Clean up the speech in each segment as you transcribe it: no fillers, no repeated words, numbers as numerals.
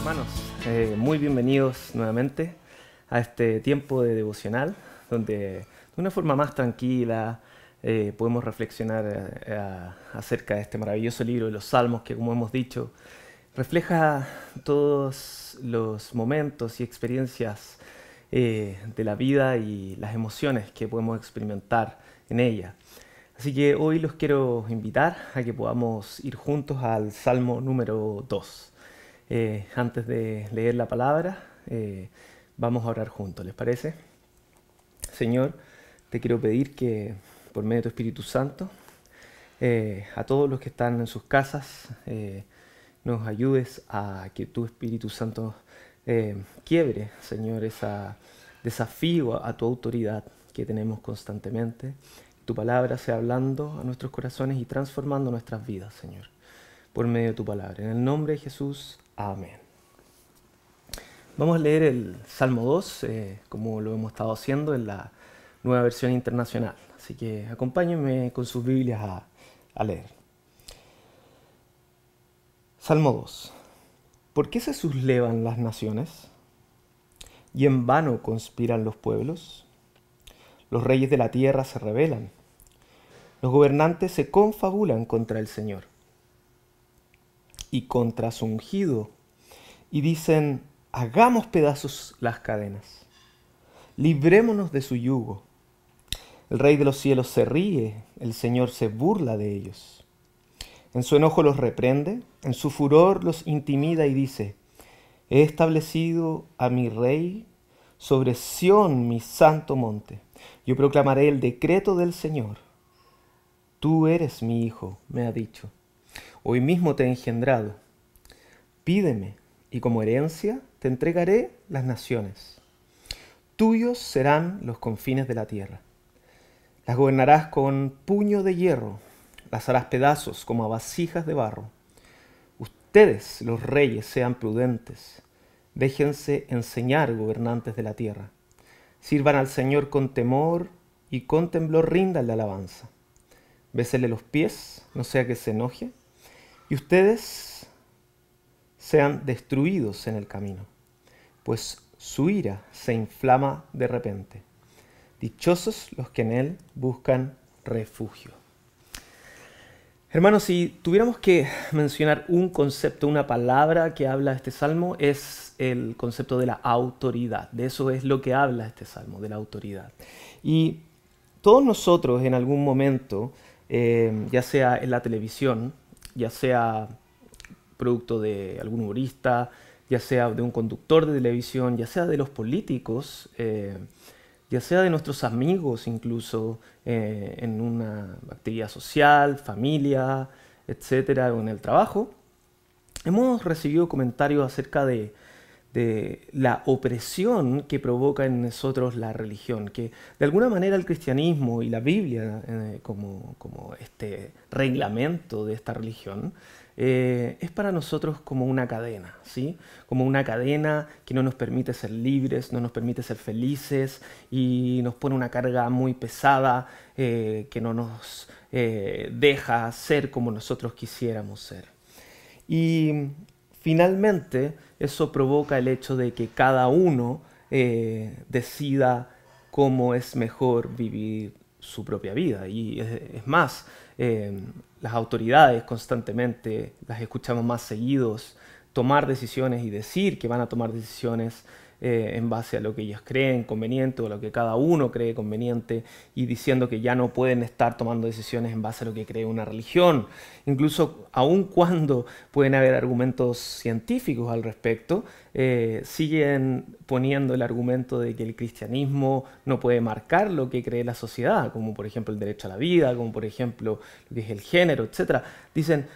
Hermanos, muy bienvenidos nuevamente a este tiempo de devocional, donde de una forma más tranquila podemos reflexionar acerca de este maravilloso libro de los Salmos que, como hemos dicho, refleja todos los momentos y experiencias de la vida y las emociones que podemos experimentar en ella. Así que hoy los quiero invitar a que podamos ir juntos al Salmo número 2. Antes de leer la palabra, vamos a orar juntos, ¿les parece? Señor, te quiero pedir que por medio de tu Espíritu Santo, a todos los que están en sus casas, nos ayudes a que tu Espíritu Santo quiebre, Señor, ese desafío a tu autoridad que tenemos constantemente. Tu palabra sea hablando a nuestros corazones y transformando nuestras vidas, Señor, por medio de tu palabra. En el nombre de Jesús, amén. Vamos a leer el Salmo 2, como lo hemos estado haciendo en la nueva versión internacional. Así que acompáñenme con sus Biblias a leer. Salmo 2. ¿Por qué se sublevan las naciones? ¿Y en vano conspiran los pueblos? Los reyes de la tierra se rebelan. Los gobernantes se confabulan contra el Señor y contra su ungido, y dicen: hagamos pedazos las cadenas, librémonos de su yugo. El Rey de los cielos se ríe, el Señor se burla de ellos. En su enojo los reprende, en su furor los intimida y dice: he establecido a mi Rey sobre Sión, mi santo monte. Yo proclamaré el decreto del Señor. Tú eres mi hijo, me ha dicho. Hoy mismo te he engendrado. Pídeme, y como herencia te entregaré las naciones. Tuyos serán los confines de la tierra. Las gobernarás con puño de hierro, las harás pedazos como a vasijas de barro. Ustedes, los reyes, sean prudentes. Déjense enseñar, gobernantes de la tierra. Sirvan al Señor con temor y con temblor ríndanle alabanza. Bésele los pies, no sea que se enoje, y ustedes sean destruidos en el camino, pues su ira se inflama de repente. Dichosos los que en él buscan refugio. Hermanos, si tuviéramos que mencionar un concepto, una palabra que habla este salmo, es el concepto de la autoridad. De eso es lo que habla este salmo, de la autoridad. Y todos nosotros en algún momento, ya sea en la televisión, ya sea producto de algún humorista, ya sea de un conductor de televisión, ya sea de los políticos, ya sea de nuestros amigos incluso, en una actividad social, familia, etcétera, o en el trabajo, hemos recibido comentarios acerca de la opresión que provoca en nosotros la religión, que de alguna manera el cristianismo y la Biblia, como este reglamento de esta religión, es para nosotros como una cadena, ¿sí? Como una cadena que no nos permite ser libres, no nos permite ser felices y nos pone una carga muy pesada que no nos deja ser como nosotros quisiéramos ser. Y finalmente eso provoca el hecho de que cada uno decida cómo es mejor vivir su propia vida. Y es más, las autoridades constantemente las escuchamos más seguidos tomar decisiones y decir que van a tomar decisiones en base a lo que ellos creen conveniente o lo que cada uno cree conveniente, y diciendo que ya no pueden estar tomando decisiones en base a lo que cree una religión. Incluso aun cuando pueden haber argumentos científicos al respecto, siguen poniendo el argumento de que el cristianismo no puede marcar lo que cree la sociedad, como por ejemplo el derecho a la vida, como por ejemplo lo que es el género, etc. Dicen,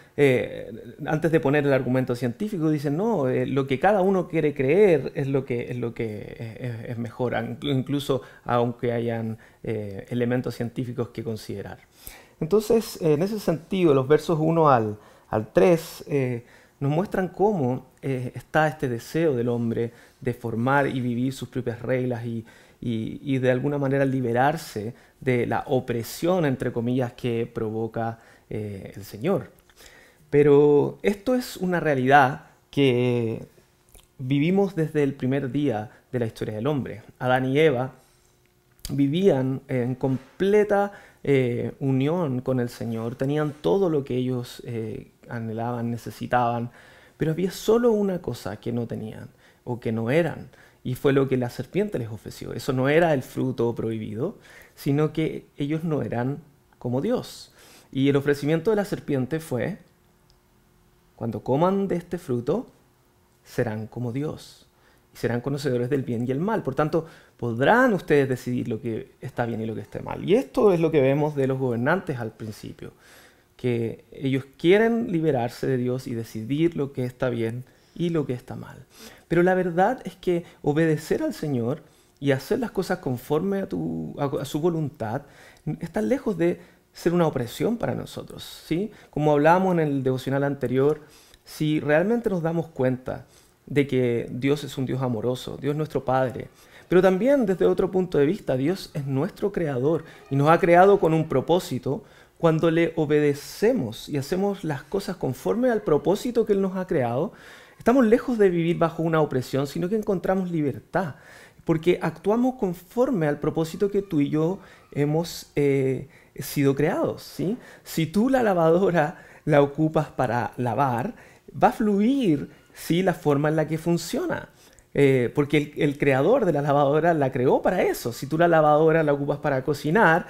antes de poner el argumento científico, dicen, no, lo que cada uno quiere creer es lo que es mejor, incluso aunque hayan elementos científicos que considerar. Entonces, en ese sentido, los versos 1 al 3 nos muestran cómo está este deseo del hombre de formar y vivir sus propias reglas y de alguna manera liberarse de la opresión, entre comillas, que provoca el Señor. Pero esto es una realidad que vivimos desde el primer día de la historia del hombre. Adán y Eva vivían en completa unión con el Señor, tenían todo lo que ellos anhelaban, necesitaban, pero había solo una cosa que no tenían o que no eran, y fue lo que la serpiente les ofreció. Eso no era el fruto prohibido, sino que ellos no eran como Dios. Y el ofrecimiento de la serpiente fue: cuando coman de este fruto, serán como Dios y serán conocedores del bien y el mal. Por tanto, podrán ustedes decidir lo que está bien y lo que está mal. Y esto es lo que vemos de los gobernantes al principio, que ellos quieren liberarse de Dios y decidir lo que está bien y lo que está mal. Pero la verdad es que obedecer al Señor y hacer las cosas conforme a su voluntad está lejos de ser una opresión para nosotros, ¿sí? Como hablábamos en el devocional anterior, si realmente nos damos cuenta de que Dios es un Dios amoroso, Dios es nuestro Padre, pero también desde otro punto de vista, Dios es nuestro Creador y nos ha creado con un propósito. Cuando le obedecemos y hacemos las cosas conforme al propósito que Él nos ha creado, estamos lejos de vivir bajo una opresión, sino que encontramos libertad, porque actuamos conforme al propósito que tú y yo hemos sido creados, ¿sí? Si tú la lavadora la ocupas para lavar, va a fluir, ¿sí?, la forma en la que funciona. Porque el creador de la lavadora la creó para eso. Si tú la lavadora la ocupas para cocinar,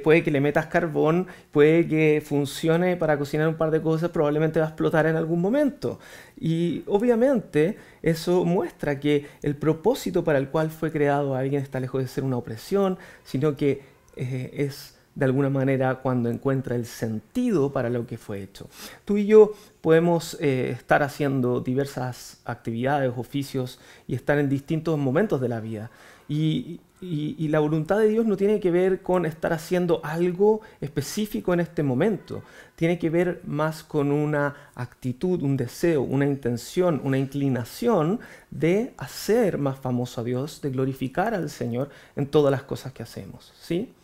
puede que le metas carbón, puede que funcione para cocinar un par de cosas, probablemente va a explotar en algún momento. Y obviamente eso muestra que el propósito para el cual fue creado alguien está lejos de ser una opresión, sino que es de alguna manera cuando encuentra el sentido para lo que fue hecho. Tú y yo podemos estar haciendo diversas actividades, oficios y estar en distintos momentos de la vida. Y la voluntad de Dios no tiene que ver con estar haciendo algo específico en este momento. Tiene que ver más con una actitud, un deseo, una intención, una inclinación de hacer más famoso a Dios, de glorificar al Señor en todas las cosas que hacemos, ¿sí?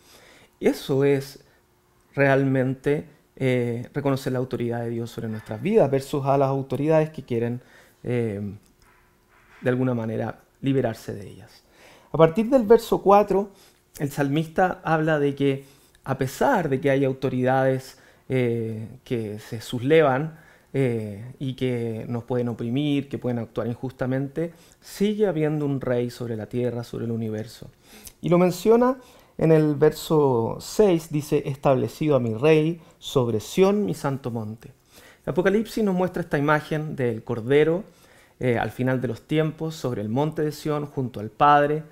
Eso es realmente reconocer la autoridad de Dios sobre nuestras vidas versus a las autoridades que quieren de alguna manera liberarse de ellas. A partir del verso 4, el salmista habla de que a pesar de que hay autoridades que se sublevan y que nos pueden oprimir, que pueden actuar injustamente, sigue habiendo un rey sobre la tierra, sobre el universo. Y lo menciona en el verso 6, dice: establecido a mi rey sobre Sión, mi santo monte. El Apocalipsis nos muestra esta imagen del Cordero al final de los tiempos sobre el monte de Sión junto al Padre,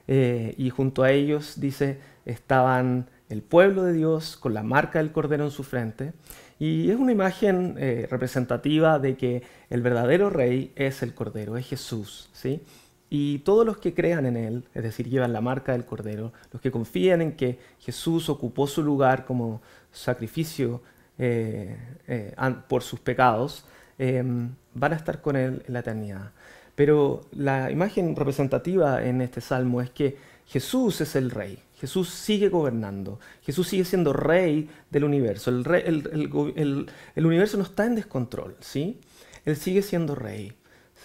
y junto a ellos, dice, estaban el pueblo de Dios con la marca del Cordero en su frente. Y es una imagen representativa de que el verdadero rey es el Cordero, es Jesús, ¿sí? Y todos los que crean en Él, es decir, llevan la marca del Cordero, los que confían en que Jesús ocupó su lugar como sacrificio por sus pecados, van a estar con Él en la eternidad. Pero la imagen representativa en este salmo es que Jesús es el Rey. Jesús sigue gobernando. Jesús sigue siendo Rey del universo. El universo no está en descontrol, ¿sí? Él sigue siendo Rey,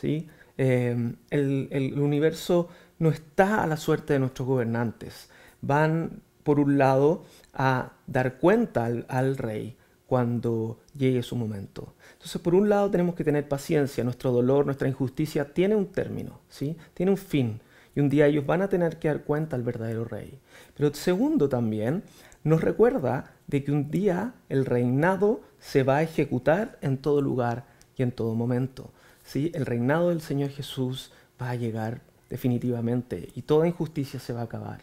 ¿sí? El universo no está a la suerte de nuestros gobernantes. Van, por un lado, a dar cuenta al rey cuando llegue su momento. Entonces, por un lado, tenemos que tener paciencia. Nuestro dolor, nuestra injusticia tiene un término, ¿sí? Tiene un fin. Y un día ellos van a tener que dar cuenta al verdadero rey. Pero segundo, también nos recuerda de que un día el reinado se va a ejecutar en todo lugar y en todo momento. ¿Sí? El reinado del Señor Jesús va a llegar definitivamente y toda injusticia se va a acabar.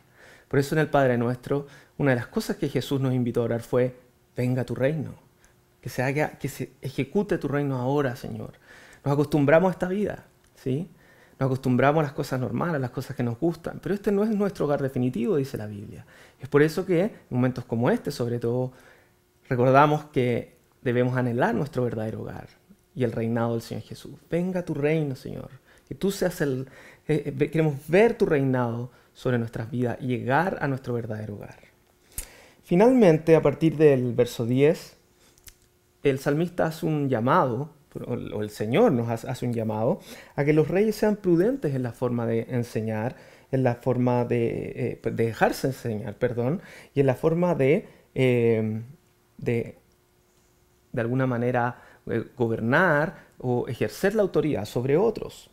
Por eso en el Padre Nuestro, una de las cosas que Jesús nos invitó a orar fue: venga tu reino, que se ejecute tu reino ahora, Señor. Nos acostumbramos a esta vida, ¿sí? Nos acostumbramos a las cosas normales, a las cosas que nos gustan, pero este no es nuestro hogar definitivo, dice la Biblia. Es por eso que en momentos como este, sobre todo, recordamos que debemos anhelar nuestro verdadero hogar y el reinado del Señor Jesús. Venga tu reino, Señor. Que tú seas queremos ver tu reinado sobre nuestras vidas y llegar a nuestro verdadero hogar. Finalmente, a partir del verso 10, el salmista hace un llamado o el Señor nos hace un llamado a que los reyes sean prudentes en la forma de enseñar, en la forma de dejarse enseñar, perdón, y en la forma eh, de, de alguna manera gobernar o ejercer la autoridad sobre otros.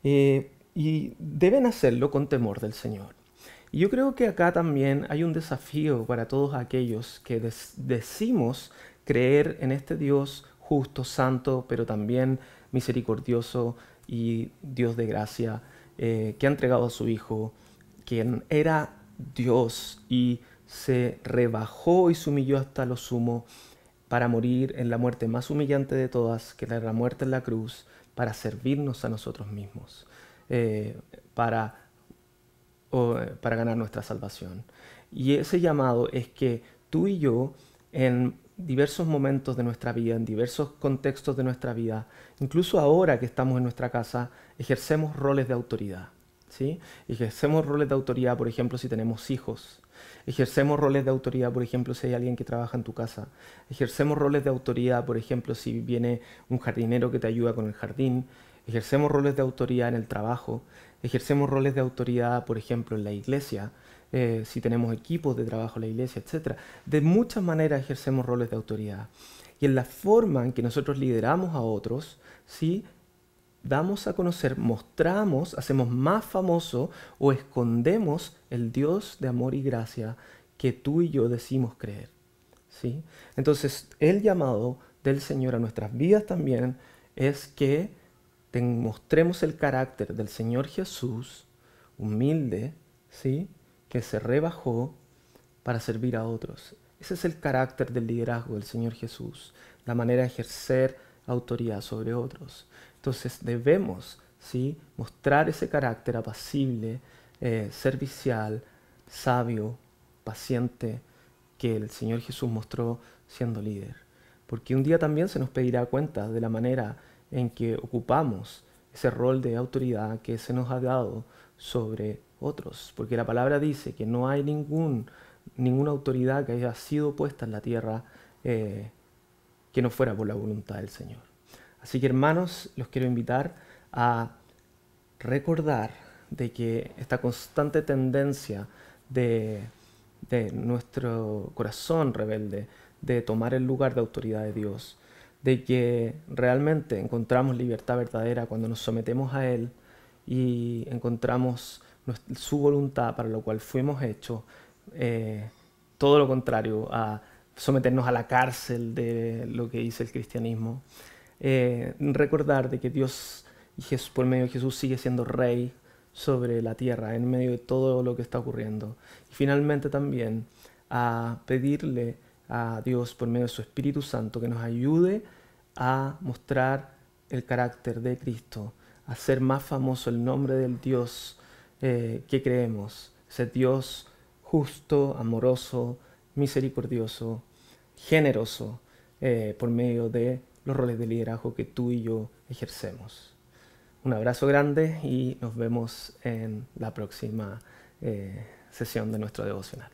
Y deben hacerlo con temor del Señor. Y yo creo que acá también hay un desafío para todos aquellos que decimos creer en este Dios justo, santo, pero también misericordioso y Dios de gracia, que ha entregado a su Hijo, quien era Dios y se rebajó y se humilló hasta lo sumo para morir en la muerte más humillante de todas, que era la muerte en la cruz, para servirnos a nosotros mismos, eh, para, para ganar nuestra salvación. Y ese llamado es que tú y yo, en diversos momentos de nuestra vida, en diversos contextos de nuestra vida, incluso ahora que estamos en nuestra casa, ejercemos roles de autoridad. ¿Sí? Ejercemos roles de autoridad, por ejemplo, si tenemos hijos. Ejercemos roles de autoridad, por ejemplo, si hay alguien que trabaja en tu casa. Ejercemos roles de autoridad, por ejemplo, si viene un jardinero que te ayuda con el jardín. Ejercemos roles de autoridad en el trabajo. Ejercemos roles de autoridad, por ejemplo, en la iglesia. Si tenemos equipos de trabajo en la iglesia, etc. De muchas maneras ejercemos roles de autoridad. Y en la forma en que nosotros lideramos a otros, ¿sí? Damos a conocer, mostramos, hacemos más famoso o escondemos el Dios de amor y gracia que tú y yo decimos creer. ¿Sí? Entonces, el llamado del Señor a nuestras vidas también es que mostremos el carácter del Señor Jesús, humilde, ¿sí? Que se rebajó para servir a otros. Ese es el carácter del liderazgo del Señor Jesús, la manera de ejercer autoridad sobre otros. Entonces debemos, ¿sí? Mostrar ese carácter apacible, servicial, sabio, paciente, que el Señor Jesús mostró siendo líder. Porque un día también se nos pedirá cuenta de la manera en que ocupamos ese rol de autoridad que se nos ha dado sobre otros. Porque la palabra dice que no hay ninguna autoridad que haya sido puesta en la tierra que no fuera por la voluntad del Señor. Así que, hermanos, los quiero invitar a recordar de que esta constante tendencia de nuestro corazón rebelde de tomar el lugar de autoridad de Dios, de que realmente encontramos libertad verdadera cuando nos sometemos a Él y encontramos su voluntad para lo cual fuimos hechos, todo lo contrario a someternos a la cárcel de lo que dice el cristianismo. Recordar de que Dios, por medio de Jesús, sigue siendo Rey sobre la tierra, en medio de todo lo que está ocurriendo. Y finalmente también a pedirle a Dios, por medio de su Espíritu Santo, que nos ayude a mostrar el carácter de Cristo, a hacer más famoso el nombre del Dios que creemos, ese Dios justo, amoroso, misericordioso, generoso, por medio de los roles de liderazgo que tú y yo ejercemos. Un abrazo grande y nos vemos en la próxima sesión de nuestro devocional.